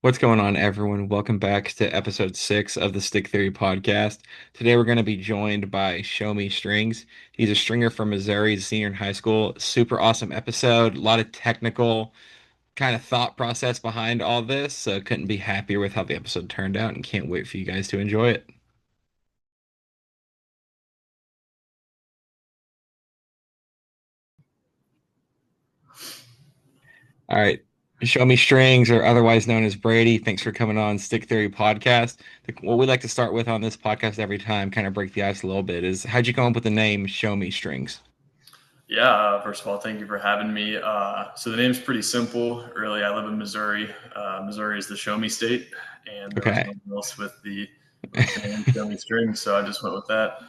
What's going on, everyone? Welcome back to episode 6 of the Stick Theory podcast. Today, we're going to be joined by Show Me Strings. He's a stringer from Missouri, he's a senior in high school. Super awesome episode. A lot of technical kind of thought process behind all this. So, couldn't be happier with how the episode turned out and can't wait for you guys to enjoy it. All right. Show Me Strings, or otherwise known as Brady. Thanks for coming on Stick Theory podcast. What we like to start with on this podcast every time, kind of break the ice a little bit, is how'd you come up with the name Show Me Strings? Yeah, first of all, thank you for having me. So the name's pretty simple. Really, I live in Missouri. Missouri is the show me state, and there was Okay. no one else with the name Show Me Strings, so I just went with that.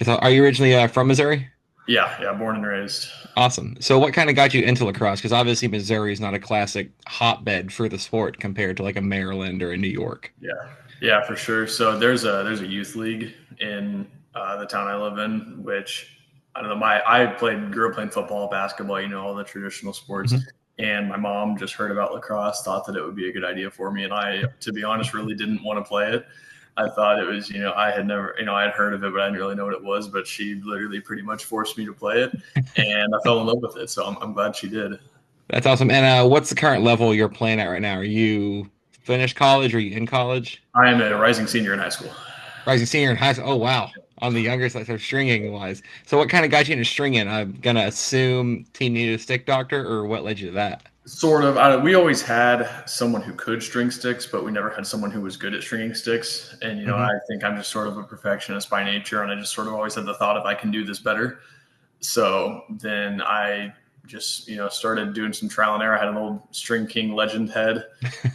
So, are you originally from Missouri? Yeah, yeah, born and raised. Awesome. So, what kind of got you into lacrosse? Because obviously, Missouri is not a classic hotbed for the sport compared to like a Maryland or a New York. Yeah, yeah, for sure. So there's a youth league in the town I live in, which I don't know. I grew up playing football, basketball, all the traditional sports. Mhm. And my mom just heard about lacrosse, thought that it would be a good idea for me, and I, to be honest, really didn't want to play it. I thought it was, I had never, I had heard of it, but I didn't really know what it was. But she literally pretty much forced me to play it, and I fell in love with it. So I'm glad she did. That's awesome. And what's the current level you're playing at right now? Are you finished college? Are you in college? I am a rising senior in high school. Rising senior in high school. Oh, wow. On the younger side, so stringing wise. So, what kind of got you into stringing? I'm gonna assume team needed a stick doctor, or what led you to that? Sort of. We always had someone who could string sticks, but we never had someone who was good at stringing sticks. And, Hmm. I think I'm just sort of a perfectionist by nature. And I just sort of always had the thought of I can do this better. So then I just, started doing some trial and error. I had an old String King Legend head.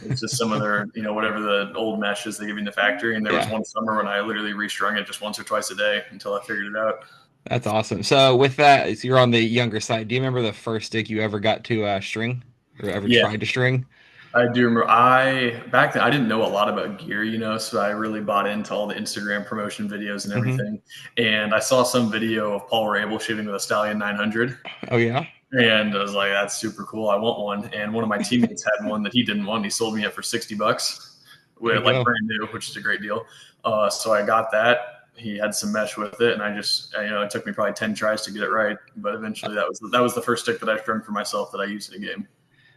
It's just some of their, whatever the old meshes they give you in the factory. And there was Yeah, one summer when I literally restrung it just once or twice a day until I figured it out. that's awesome. So, with that, so you're on the younger side. Do you remember the first stick you ever got to string or ever Yeah, tried to string? I do remember. I back then I didn't know a lot about gear, so I really bought into all the Instagram promotion videos and Hmm. everything. And I saw some video of Paul Rabel shooting with a Stallion 900, Oh, yeah. and I was like, "That's super cool. I want one." And one of my teammates had one that he didn't want. And he sold me it for $60, There you with like go. brand new, which is a great deal. So I got that. He had some mesh with it, and I just, it took me probably 10 tries to get it right, but eventually that was the first stick that I strung for myself that I used in a game.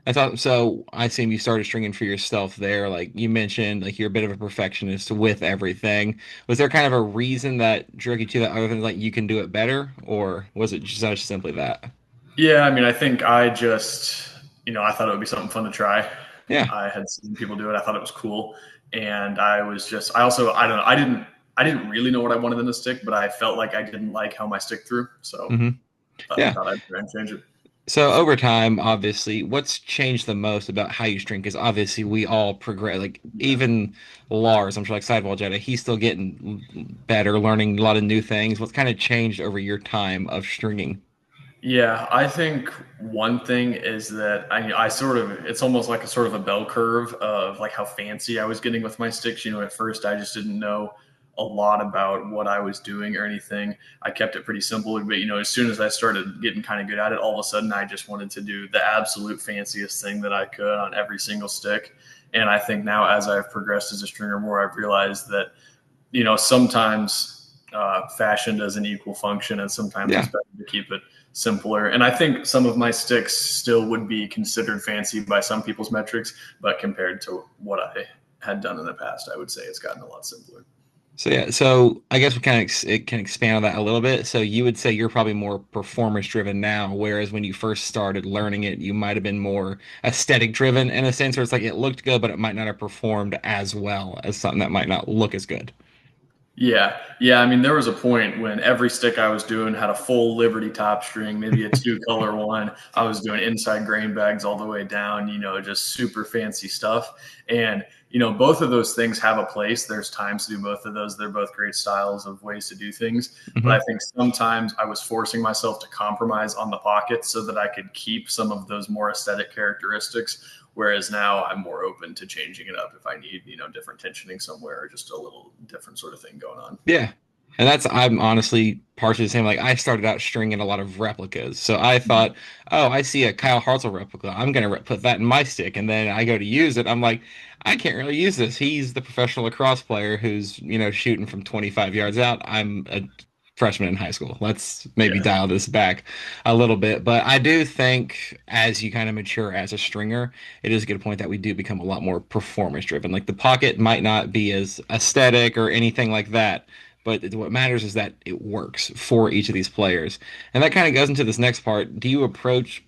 I thought so. I assume you started stringing for yourself there. Like you mentioned, like you're a bit of a perfectionist with everything. Was there kind of a reason that drew you to that, other than like you can do it better, or was it just simply that? Yeah, I mean, I think I just, I thought it would be something fun to try. Yeah, I had seen people do it. I thought it was cool, and I was just, I also, I don't know, I didn't really know what I wanted in the stick, but I felt like I didn't like how my stick threw, so hmm, I yeah. thought I'd try and change it. So over time, obviously, what's changed the most about how you string? Because obviously, we all progress. Like Yeah. even Lars, I'm sure, like Sidewall Jetta, he's still getting better, learning a lot of new things. What's kind of changed over your time of stringing? Yeah, I think one thing is that I sort of, it's almost like a sort of a bell curve of like how fancy I was getting with my sticks. At first I just didn't know a lot about what I was doing or anything. I kept it pretty simple, but as soon as I started getting kind of good at it, all of a sudden I just wanted to do the absolute fanciest thing that I could on every single stick. And I think now as I've progressed as a stringer more, I've realized that, sometimes fashion doesn't equal function, and sometimes it's Yeah. better to keep it simpler. And I think some of my sticks still would be considered fancy by some people's metrics, but compared to what I had done in the past, I would say it's gotten a lot simpler. So yeah, so I guess we kind of it can expand on that a little bit. So you would say you're probably more performance driven now, whereas when you first started learning it, you might have been more aesthetic driven in a sense where it's like it looked good, but it might not have performed as well as something that might not look as good. Yeah, yeah. I mean, there was a point when every stick I was doing had a full Liberty top string, maybe a two color one. I was doing inside grain bags all the way down, just super fancy stuff. And both of those things have a place. There's times to do both of those. They're both great styles of ways to do things. But I Hmm. think sometimes I was forcing myself to compromise on the pocket so that I could keep some of those more aesthetic characteristics. Whereas now I'm more open to changing it up if I need, different tensioning somewhere or just a little different sort of thing going on. Yeah. And I'm honestly partially the same. Like I started out stringing a lot of replicas. So I thought, oh, I see a Kyle Hartzell replica. I'm gonna put that in my stick. And then I go to use it. I'm like, I can't really use this. He's the professional lacrosse player who's, shooting from 25 yards out. I'm a freshman in high school. Let's maybe Yeah. dial this back a little bit. But I do think as you kind of mature as a stringer, it is a good point that we do become a lot more performance driven. Like the pocket might not be as aesthetic or anything like that. But what matters is that it works for each of these players. And that kind of goes into this next part. Do you approach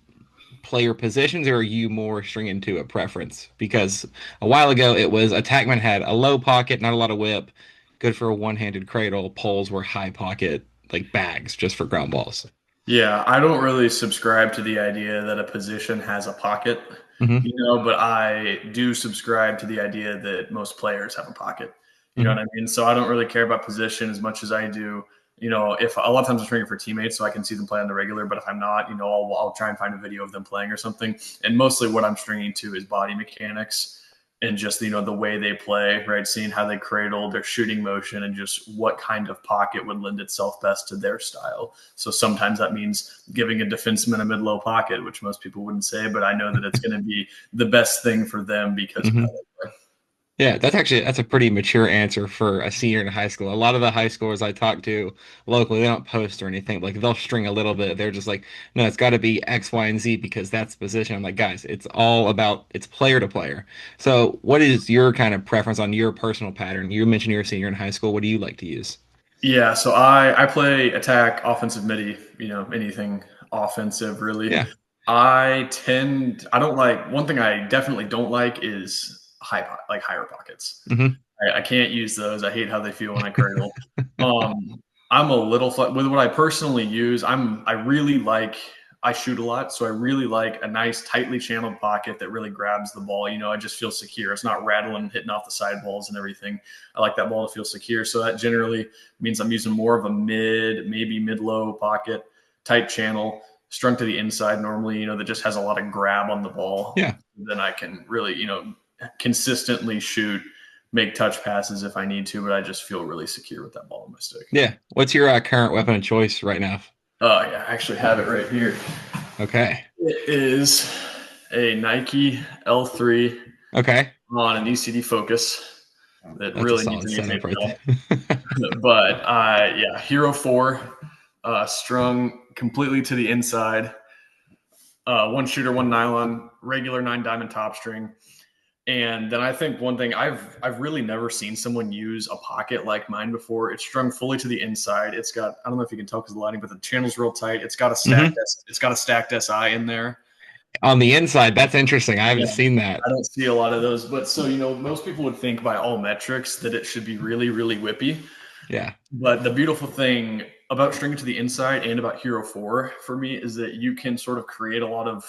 player positions, or are you more stringing to a preference? Because a while ago it was attackman had a low pocket, not a lot of whip, good for a one-handed cradle. Poles were high pocket, like bags, just for ground balls. Yeah, I don't really subscribe to the idea that a position has a pocket, Hmm. but I do subscribe to the idea that most players have a pocket. You know what Hmm. I mean? So I don't really care about position as much as I do. If a lot of times I'm training for teammates, so I can see them play on the regular. But if I'm not, I'll try and find a video of them playing or something. And mostly what I'm stringing to is body mechanics and just the way they play, right? Seeing how they cradle, their shooting motion, and just what kind of pocket would lend itself best to their style. So sometimes that means giving a defenseman a mid-low pocket, which most people wouldn't say, but I know that it's going to be the best thing for them because of how Hmm. they play. Yeah, that's a pretty mature answer for a senior in high school. A lot of the high schoolers I talk to locally, they don't post or anything. Like they'll string a little bit. They're just like, no, it's got to be X, Y, and Z because that's the position. I'm like, guys, it's all about it's player to player. So, what is your kind of preference on your personal pattern? You mentioned you're a senior in high school. What do you like to use? Yeah, so I play attack, offensive midi, anything offensive really. Yeah. I don't like one thing I definitely don't like is higher pockets. Hmm. I can't use those. I hate how they feel when I cradle. Um, I'm a little with what I personally use. I really like. I shoot a lot, so I really like a nice, tightly channeled pocket that really grabs the ball. I just feel secure. It's not rattling, hitting off the side balls and everything. I like that ball to feel secure. So that generally means I'm using more of a maybe mid-low pocket, tight channel, strung to the inside normally. That just has a lot of grab on the ball. Yeah. Then I can really, consistently shoot, make touch passes if I need to, but I just feel really secure with that ball in my stick. Yeah. What's your current weapon of choice right now? Oh yeah, I actually have it right here. Okay. It is a Nike L3 Okay. on an ECD Focus that That's a really needs solid a new tape setup right belt. there. But yeah, Hero 4, strung completely to the inside. One shooter, one nylon, regular 9 diamond top string. And then I think one thing I've really never seen someone use a pocket like mine before. It's strung fully to the inside. It's got, I don't know if you can tell because of the lighting, but the channel's real tight. Hmm. It's got a stacked SI in there. On the inside, that's interesting. I haven't Yeah. seen that. I don't see a lot of those, but so most people would think by all metrics that it should be really, really whippy. Yeah. But the beautiful thing about stringing to the inside and about Hero 4 for me is that you can sort of create a lot of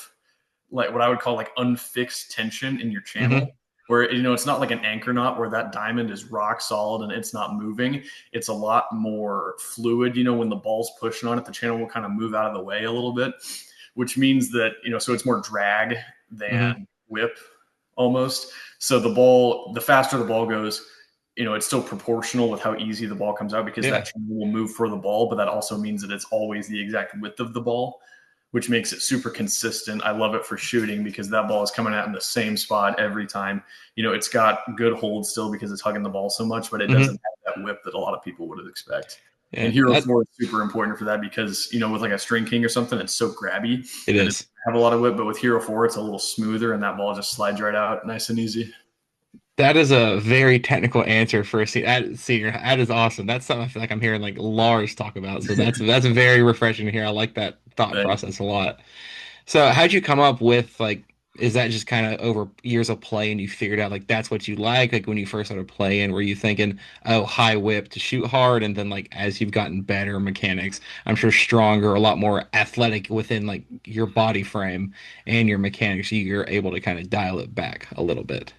like what I would call like unfixed tension in your Hmm. channel. Where it's not like an anchor knot where that diamond is rock solid and it's not moving. It's a lot more fluid. When the ball's pushing on it, the channel will kind of move out of the way a little bit, which means that so it's more drag Hmm. than whip almost. So the faster the ball goes, it's still proportional with how easy the ball comes out because that Yeah. channel will move for the ball, but that also means that it's always the exact width of the ball, which makes it super consistent. I love it for shooting because that ball is coming out in the same spot every time. It's got good hold still because it's hugging the ball so much, but it doesn't Hmm. have that whip that a lot of people would expect. And Yeah. Hero That 4 is super important for that because, with like a String King or something, it's so grabby it that it is. doesn't have a lot of whip. But with Hero 4, it's a little smoother and that ball just slides right out nice and easy. That is a very technical answer for a senior. That is awesome. That's something I feel like I'm hearing like Lars talk about. So that's very refreshing to hear. I like that thought Thanks. process a lot. So how'd you come up with like? Is that just kind of over years of play and you figured out like that's what you like? Like when you first started playing, were you thinking, oh, high whip to shoot hard, and then like as you've gotten better mechanics, I'm sure stronger, a lot more athletic within like your body frame and your mechanics, you're able to kind of dial it back a little bit.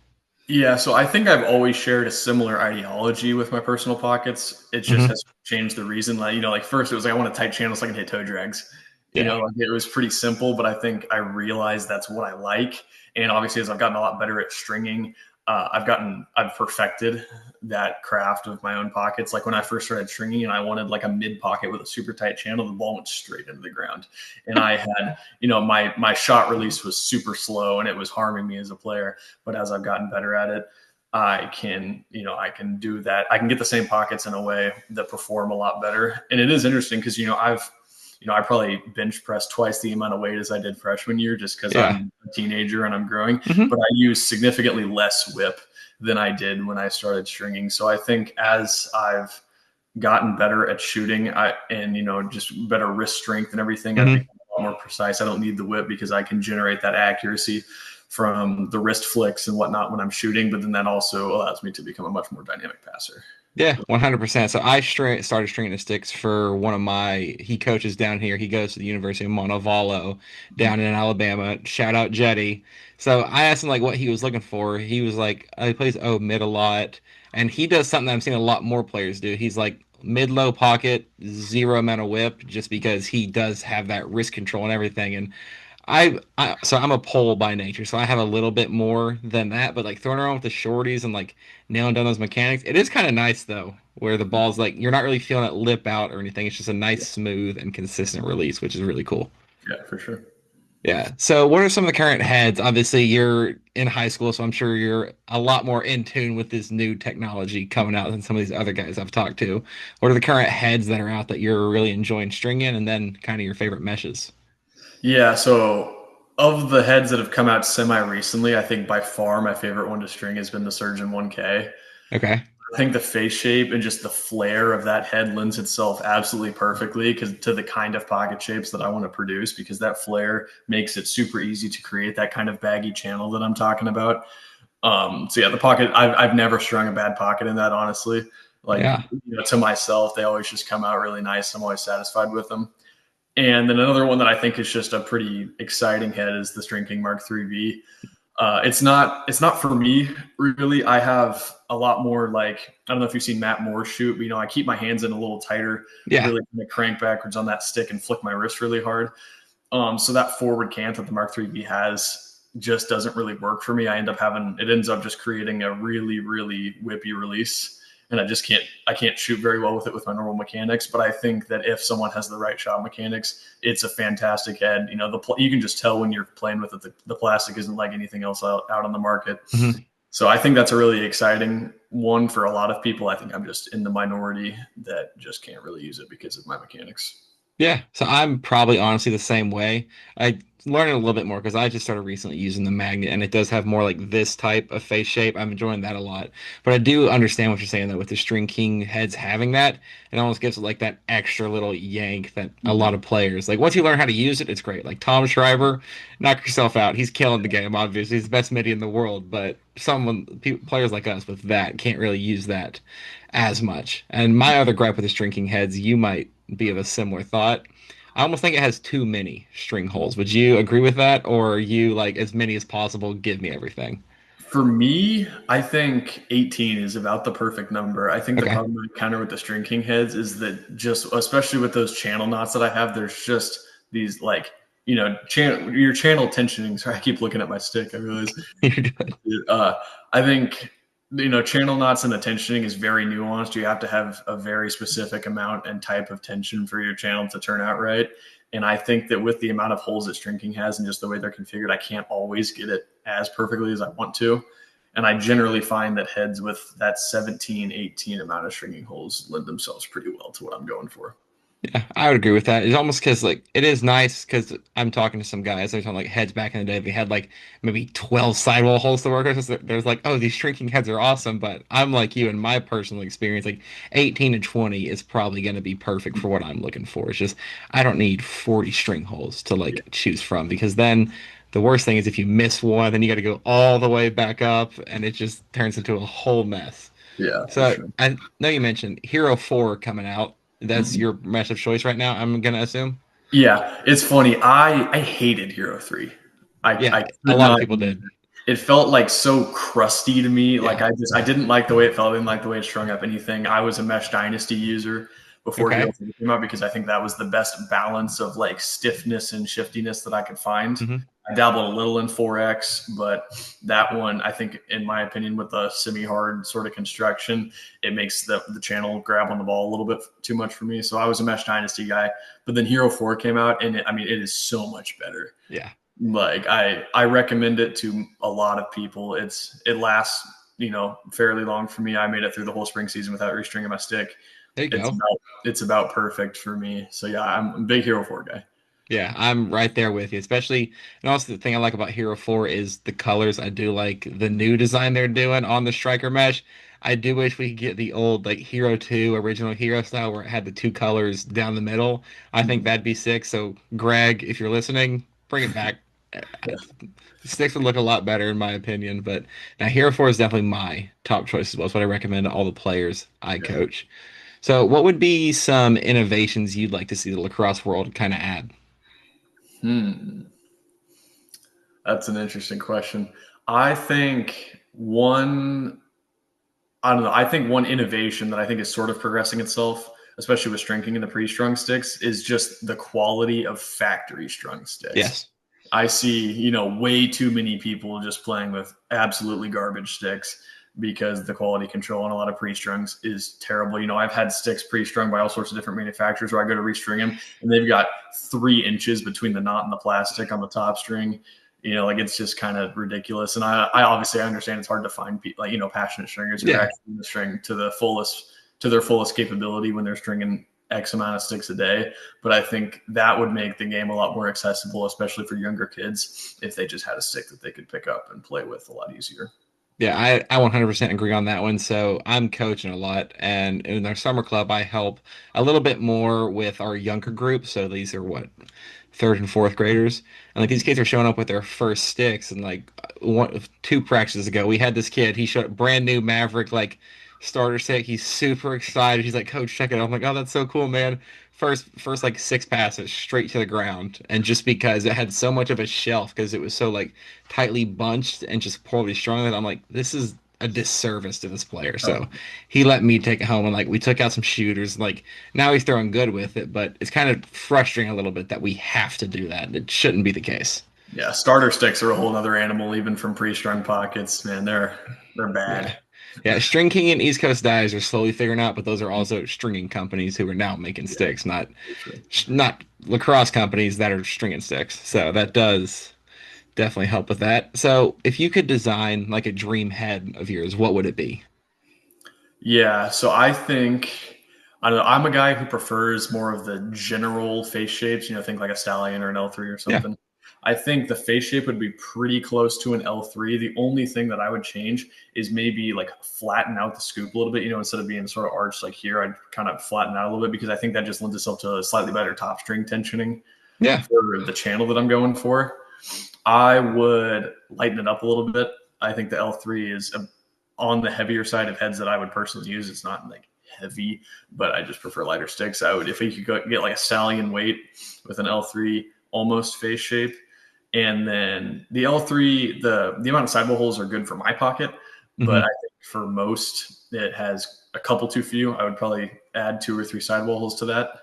Yeah, so I think I've always shared a similar ideology with my personal pockets. It just Hmm. has changed the reason. Like first it was like I want a tight channel so I can hit toe drags. Yeah. Like it was pretty simple, but I think I realized that's what I like. And obviously, as I've gotten a lot better at stringing, I've perfected that craft of my own pockets. Like when I first started stringing and I wanted like a mid pocket with a super tight channel, the ball went straight into the ground. And I had, my shot release was super slow and it was harming me as a player. But as I've gotten better at it, I can do that. I can get the same pockets in a way that perform a lot better. And it is interesting because, I probably bench pressed twice the amount of weight as I did freshman year just because Yeah. I'm a teenager and I'm growing, Hmm. but I use significantly less whip than I did when I started stringing. So I think as I've gotten better at shooting, and just better wrist strength and everything, I've Hmm. become a lot more precise. I don't need the whip because I can generate that accuracy from the wrist flicks and whatnot when I'm shooting. But then that also allows me to become a much more dynamic passer. Yeah, 100%. So started stringing the sticks for one of he coaches down here. He goes to the University of Montevallo down in Alabama. Shout out Jetty. So I asked him like what he was looking for. He was like, he plays mid a lot. And he does something that I'm seeing a lot more players do. He's like mid-low pocket, zero amount of whip, just because he does have that wrist control and everything. And so I'm a pole by nature, so I have a little bit more than that. But like throwing around with the shorties and like nailing down those mechanics, it is kind of nice though, where the ball's like you're not really feeling it lip out or anything. It's just a nice, smooth, and consistent release, which is really cool. Yeah, for sure. Yeah. So what are some of the current heads? Obviously, you're in high school, so I'm sure you're a lot more in tune with this new technology coming out than some of these other guys I've talked to. What are the current heads that are out that you're really enjoying stringing, and then kind of your favorite meshes? Yeah. So of the heads that have come out semi recently, I think by far my favorite one to string has been the Surgeon 1K. Okay. I think the face shape and just the flare of that head lends itself absolutely perfectly because to the kind of pocket shapes that I want to produce, because that flare makes it super easy to create that kind of baggy channel that I'm talking about. So yeah, the pocket, I've never strung a bad pocket in that, honestly. Like, Yeah. to myself, they always just come out really nice. I'm always satisfied with them. And then another one that I think is just a pretty exciting head is the String King Mark 3V. It's not for me really. I have a lot more, like, I don't know if you've seen Matt Moore shoot, but I keep my hands in a little tighter, Yeah. really kind of crank backwards on that stick and flick my wrist really hard. So that forward cant that the Mark 3B has just doesn't really work for me. It ends up just creating a really, really whippy release. And I can't shoot very well with it with my normal mechanics. But I think that if someone has the right shot mechanics, it's a fantastic head. You can just tell when you're playing with it, the plastic isn't like anything else out on the market. Mhm. So I think that's a really exciting one for a lot of people. I think I'm just in the minority that just can't really use it because of my mechanics. Yeah, so I'm probably honestly the same way. I learned a little bit more because I just started recently using the magnet, and it does have more like this type of face shape. I'm enjoying that a lot. But I do understand what you're saying though, with the String King heads having that, it almost gives it like that extra little yank that a lot Mm-hmm. of players like. Once you learn how to use it, it's great. Like Tom Schreiber, knock yourself out. He's killing the game. Obviously, he's the best midi in the world. But players like us with that can't really use that as much. And my other gripe with the String King heads, you might be of a similar thought. I almost think it has too many string holes. Would you agree with that, or are you like as many as possible? Give me everything. For me, I think 18 is about the perfect number. I think the Okay. problem I encounter with the String King heads is that, just especially with those channel knots that I have, there's just these, like, your channel tensioning. Sorry, I keep looking at my stick. I realize. You're good. Uh, I think channel knots and the tensioning is very nuanced. You have to have a very specific amount and type of tension for your channel to turn out right. And I think that with the amount of holes that String King has and just the way they're configured, I can't always get it as perfectly as I want to. And I generally find that heads with that 17, 18 amount of stringing holes lend themselves pretty well to what I'm going for. Yeah, I would agree with that. It's almost because like it is nice because I'm talking to some guys. They're talking like heads back in the day. They had like maybe 12 sidewall holes to work with. So there's like, oh, these shrinking heads are awesome. But I'm like you in my personal experience, like 18 to 20 is probably going to be perfect for what I'm looking for. It's just I don't need 40 string holes to Yeah, like choose from because then the worst thing is if you miss one, then you got to go all the way back up, and it just turns into a whole mess. yeah, for So sure. I know you mentioned Hero 4 coming out. That's Mhm. your mesh of choice right now, I'm gonna assume. Yeah, it's funny. I hated Hero 3. Yeah, I a could lot of not people use did. it. It felt like so crusty to me. Like, Yeah. I didn't like the way it felt. I didn't like the way it strung up anything. I was a Mesh Dynasty user before Hero Okay. 3 came out because I think that was the best balance of, like, stiffness and shiftiness that I could find. Hmm. I dabbled a little in 4X, but that one, I think, in my opinion, with the semi-hard sort of construction, it makes the channel grab on the ball a little bit too much for me. So I was a Mesh Dynasty guy. But then Hero 4 came out, and it is so much better. Yeah. Like, I recommend it to a lot of people. It lasts. fairly long for me. I made it through the whole spring season without restringing my stick. There you It's go. about it's about perfect for me. So yeah, I'm a big Hero 4 guy. Yeah, I'm right there with you. Especially, and also the thing I like about Hero 4 is the colors. I do like the new design they're doing on the striker mesh. I do wish we could get the old like Hero 2 original Hero style where it had the two colors down the middle. I think Mhm. that'd be sick. So, Greg, if you're listening, bring it back. Yeah, Sticks would look a lot better in my opinion, but now Hero 4 is definitely my top choice as well. It's what I recommend to all the players I yeah. coach. So, what would be some innovations you'd like to see the lacrosse world kind of add? Hmm. That's an interesting question. I think one, I don't know. I think one innovation that I think is sort of progressing itself, especially with stringing and the pre-strung sticks, is just the quality of factory strung sticks. Yes. I see, way too many people just playing with absolutely garbage sticks because the quality control on a lot of pre-strungs is terrible. I've had sticks pre-strung by all sorts of different manufacturers where I go to restring them and they've got 3 inches between the knot and the plastic on the top string. Like it's just kind of ridiculous. And I obviously I understand it's hard to find people like, passionate stringers who are Yeah. actually in the string to their fullest capability when they're stringing X amount of sticks a day. But I think that would make the game a lot more accessible, especially for younger kids, if they just had a stick that they could pick up and play with a lot easier. Yeah, I 100% agree on that one. So I'm coaching a lot, and in our summer club, I help a little bit more with our younger group. So these are what, third and fourth graders, and like these kids are showing up with their first sticks. And like two practices ago, we had this kid. He showed brand new Maverick like starter stick. He's super excited. He's like, "Coach, check it out." I'm like, "Oh, that's so cool, man." First like six passes straight to the ground, and just because it had so much of a shelf because it was so like tightly bunched and just poorly strung that I'm like, this is a disservice to this player. Oh, So he let me take it home and like we took out some shooters. Like now he's throwing good with it, but it's kind of frustrating a little bit that we have to do that. It shouldn't be the case. yeah, starter sticks are a whole other animal, even from pre-strung pockets. Man, they're bad. Yeah. Yeah, String King and East Coast Dyes are slowly figuring out, but those are also stringing companies who are now making Yeah, sticks, not for sure. not lacrosse companies that are stringing sticks. So that does definitely help with that. So if you could design like a dream head of yours, what would it be? Yeah, so I don't know. I'm a guy who prefers more of the general face shapes. Think like a stallion or an L3 or Yeah. something. I think the face shape would be pretty close to an L3. The only thing that I would change is maybe like flatten out the scoop a little bit. Instead of being sort of arched like here, I'd kind of flatten out a little bit because I think that just lends itself to a slightly better top string tensioning Yeah. for the channel that I'm going for. I would lighten it up a little bit. I think the L3 is on the heavier side of heads that I would personally use. It's not like heavy, but I just prefer lighter sticks. I would, if you could get like a stallion weight with an L3 almost face shape, and then the L3, the amount of sidewall holes are good for my pocket, but I Hmm. think for most it has a couple too few. I would probably add 2 or 3 sidewall holes to that,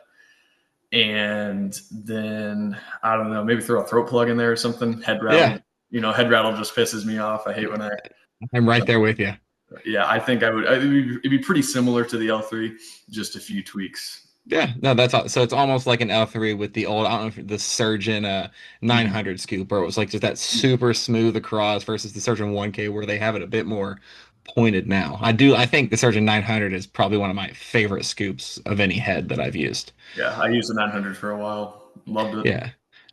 and then I don't know, maybe throw a throat plug in there or something. Head Yeah. rattle, head rattle just pisses me off. I hate when I I'm right there with you. yeah, I think I would. It'd be pretty similar to the L3, just a few tweaks. Yeah, no, that's all. So it's almost like an L3 with the old, I don't know if the Surgeon Mhm. 900 scoop, or it was like just that super smooth across versus the Surgeon 1K where they have it a bit more pointed now. I think the Surgeon 900 is probably one of my favorite scoops of any head that I've used. Yeah, I used the 900 for a while. Loved it. Yeah.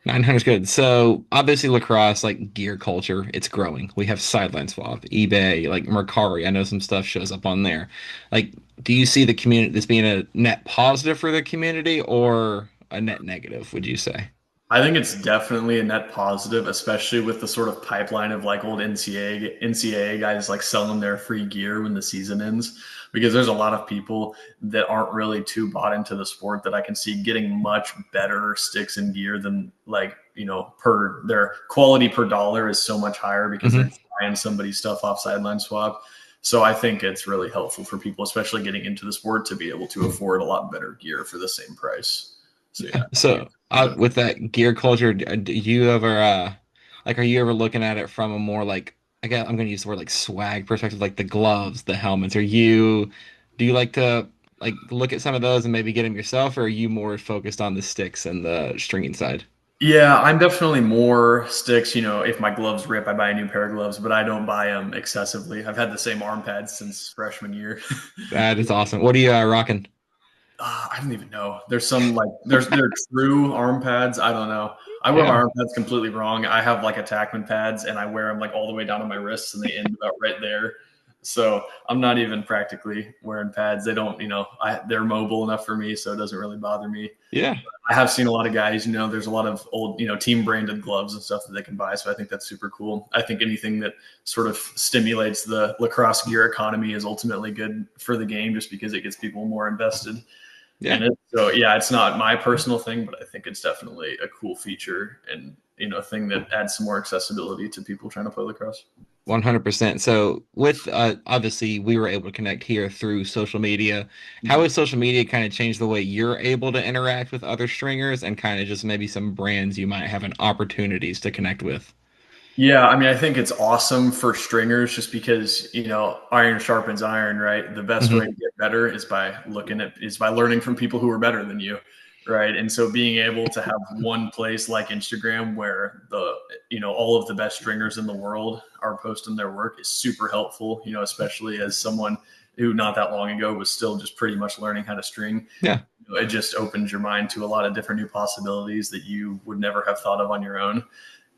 900 is good. So obviously lacrosse, like gear culture, it's growing. We have Sideline Swap, eBay, like Mercari. I know some stuff shows up on there. Like, do you see the community this being a net positive for the community or a net negative, would you say? I think it's definitely a net positive, especially with the sort of pipeline of like old NCAA guys like selling their free gear when the season ends. Because there's a lot of people that aren't really too bought into the sport that I can see getting much better sticks and gear than like, per their quality per dollar is so much higher because they're Hmm. just buying somebody's stuff off Sideline Swap. So I think it's really helpful for people, especially getting into the sport, to be able to afford a lot better gear for the same price. So yeah, Yeah. I think So it's a benefit. with that gear culture, do you ever like are you ever looking at it from a more like I guess I'm gonna use the word like swag perspective, like the gloves, the helmets? Do you like to like look at some of those and maybe get them yourself, or are you more focused on the sticks and the stringing side? Yeah, I'm definitely more sticks. If my gloves rip, I buy a new pair of gloves, but I don't buy them excessively. I've had the same arm pads since freshman year. That is awesome. What are you rocking? I don't even know. There's some like they're true arm pads. I don't know. I wear my Yeah. arm pads completely wrong. I have like attackman pads, and I wear them like all the way down to my wrists, and they end about right there. So I'm not even practically wearing pads. They don't, they're mobile enough for me, so it doesn't really bother me. Yeah. I have seen a lot of guys, there's a lot of old, team branded gloves and stuff that they can buy. So I think that's super cool. I think anything that sort of stimulates the lacrosse gear economy is ultimately good for the game just because it gets people more invested in Yeah. it. So yeah, it's not my personal thing, but I think it's definitely a cool feature and, thing that adds some more accessibility to people trying to play lacrosse. 100%. So with obviously we were able to connect here through social media. How Mhm. has social media kind of changed the way you're able to interact with other stringers and kind of just maybe some brands you might have an opportunities to connect with? Yeah, I mean, I think it's awesome for stringers just because, iron sharpens iron, right? The best way to Hmm. get better is by learning from people who are better than you, right? And so being able to have one place like Instagram where all of the best stringers in the world are posting their work is super helpful, especially as someone who not that long ago was still just pretty much learning how to string. Yeah. It just opens your mind to a lot of different new possibilities that you would never have thought of on your own.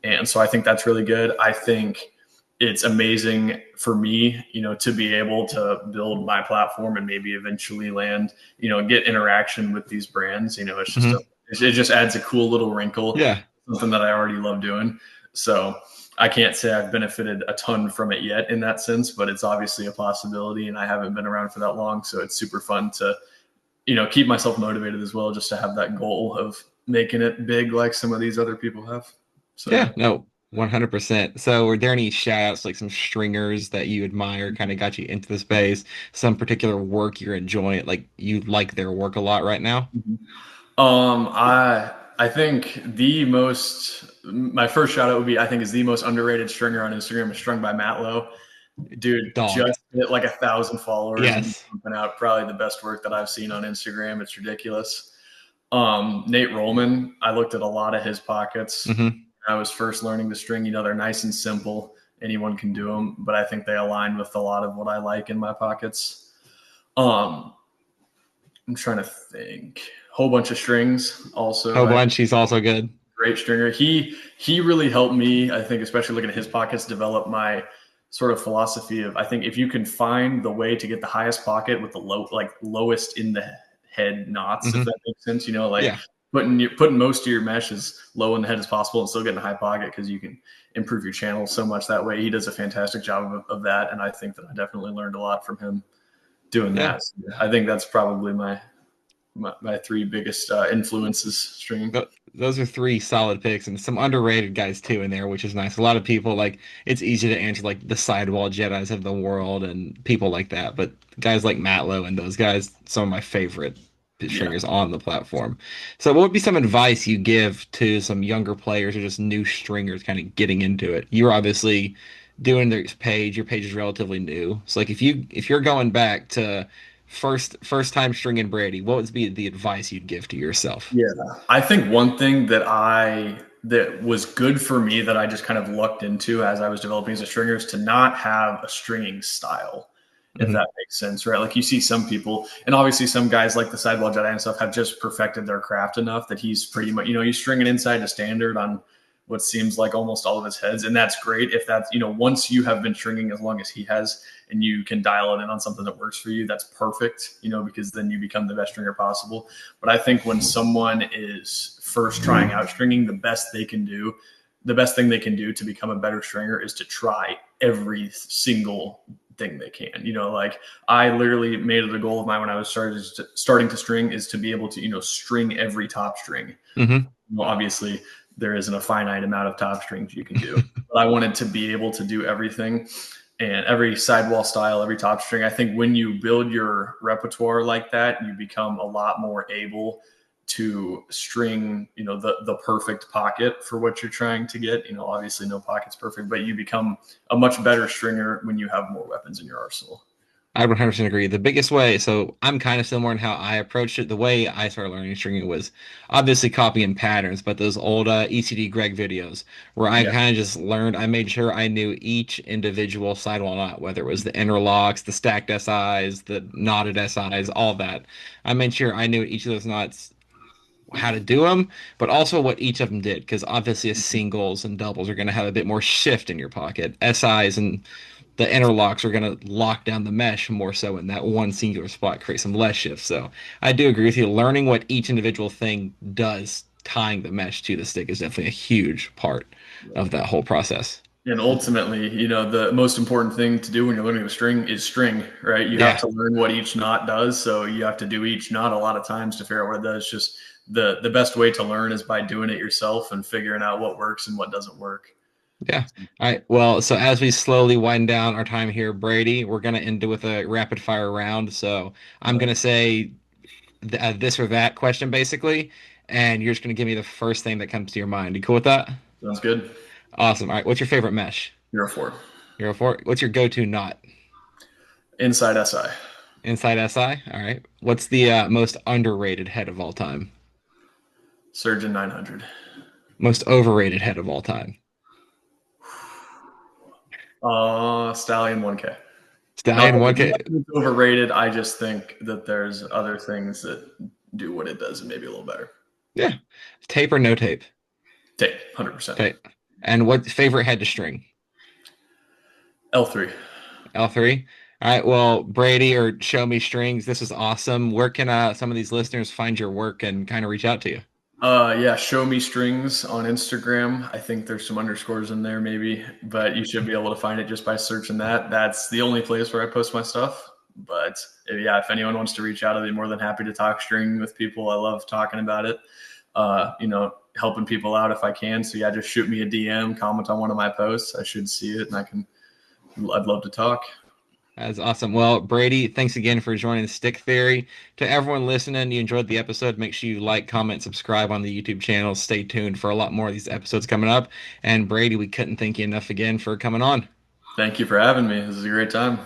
And so I think that's really good. I think it's amazing for me, to be able to build my platform and maybe eventually land, get interaction with these brands. Hmm. It just adds a cool little wrinkle, Yeah. something that I already love doing. So I can't say I've benefited a ton from it yet in that sense, but it's obviously a possibility and I haven't been around for that long. So it's super fun to, keep myself motivated as well, just to have that goal of making it big like some of these other people have. So yeah. Yeah. No, 100%. So were there any shout outs, like some stringers that you admire, kind of got you into the space, some particular work you're enjoying, like you like their work a lot right now? Mhm. I think my first shout out would be I think is the most underrated stringer on Instagram is strung by Matt Lowe. Dude Dog. just hit like 1,000 followers and Yes. pumping out probably the best work that I've seen on Instagram. It's ridiculous. Nate Rollman, I looked at a lot of his pockets. Hmm. When I was first learning to string. They're nice and simple. Anyone can do them, but I think they align with a lot of what I like in my pockets. Um, I'm trying to think. Whole bunch of strings. Also, Whole bunch. He's also good. great stringer. He really helped me. I think, especially looking at his pockets, develop my sort of philosophy of I think if you can find the way to get the highest pocket with the lowest in the head knots, if Hmm. that makes sense. Like Yeah. putting most of your mesh as low in the head as possible and still getting a high pocket because you can improve your channel so much that way. He does a fantastic job of that, and I think that I definitely learned a lot from him doing Yeah. that. So I think that's probably my three biggest influences stringing. Those are three solid picks and some underrated guys too in there, which is nice. A lot of people like it's easy to answer like the sidewall Jedis of the world and people like that, but guys like Matlow and those guys, some of my favorite Yeah. stringers on the platform. So, what would be some advice you give to some younger players or just new stringers kind of getting into it? You're obviously doing their page. Your page is relatively new, so like if you're going back to first time stringing Brady, what would be the advice you'd give to yourself? Yeah. I think one thing that was good for me that I just kind of lucked into as I was developing as a stringer is to not have a stringing style, if that Hmm. makes sense, right? Like you see some people, and obviously some guys like the sidewall Jedi and stuff have just perfected their craft enough that he's pretty much, he's stringing inside to standard on what seems like almost all of his heads. And that's great if that's, once you have been stringing as long as he has and you can dial it in on something that works for you, that's perfect, because then you become the best stringer possible. But I think when someone is first trying out stringing, the best thing they can do to become a better stringer is to try every single thing they can. Like I literally made it a goal of mine when I was starting to string is to be able to, string every top string. Hmm. Obviously, there isn't a finite amount of top strings you can do, but I wanted to be able to do everything and every sidewall style, every top string. I think when you build your repertoire like that, you become a lot more able to string, the perfect pocket for what you're trying to get. Obviously no pocket's perfect, but you become a much better stringer when you have more weapons in your arsenal. I 100% agree. The biggest way, so I'm kind of similar in how I approached it. The way I started learning stringing was obviously copying patterns, but those old ECD Greg videos where I Yeah. kind of just learned, I made sure I knew each individual sidewall knot, whether it was the interlocks, the stacked SIs, the knotted SIs, all that. I made sure I knew each of those knots how to do them, but also what each of them did, because obviously singles and doubles are going to have a bit more shift in your pocket. SIs and the interlocks are going to lock down the mesh more so in that one singular spot, create some less shift. So I do agree with you. Learning what each individual thing does, tying the mesh to the stick is definitely a huge part of that whole process. And ultimately, the most important thing to do when you're learning a string is string, right? You have Yeah, to learn what each knot does. So you have to do each knot a lot of times to figure out what it does. Just the best way to learn is by doing it yourself and figuring out what works and what doesn't work. yeah. All right. Well, so as we slowly wind down our time here, Brady, we're going to end with a rapid fire round. So I'm going to say this or that question basically, and you're just going to give me the first thing that comes to your mind. You cool with that? Sounds good. Awesome. All right. What's your favorite mesh? You're a four. You're a four. What's your go-to knot? Inside SI. Inside SI. All right. What's the most underrated head of all time? Surgeon 900. Most overrated head of all time? Stallion 1K. Not Stallion that 1K. it's overrated. I just think that there's other things that do what it does and maybe a little better. Yeah. Tape or no tape? Tape, 100%. Tape. And what favorite head to string? L3. L3. All right. Well, Brady or Show Me Strings, this is awesome. Where can some of these listeners find your work and kind of reach out to you? Yeah, show me strings on Instagram. I think there's some underscores in there maybe, but you should be able to find it just by searching that. That's the only place where I post my stuff. But yeah, if anyone wants to reach out, I'd be more than happy to talk string with people. I love talking about it. Helping people out if I can. So yeah, just shoot me a DM, comment on one of my posts. I should see it, and I'd love to talk. That's awesome. Well, Brady, thanks again for joining the Stick Theory. To everyone listening, you enjoyed the episode. Make sure you like, comment, subscribe on the YouTube channel. Stay tuned for a lot more of these episodes coming up. And Brady, we couldn't thank you enough again for coming on. Thank you for having me. This is a great time.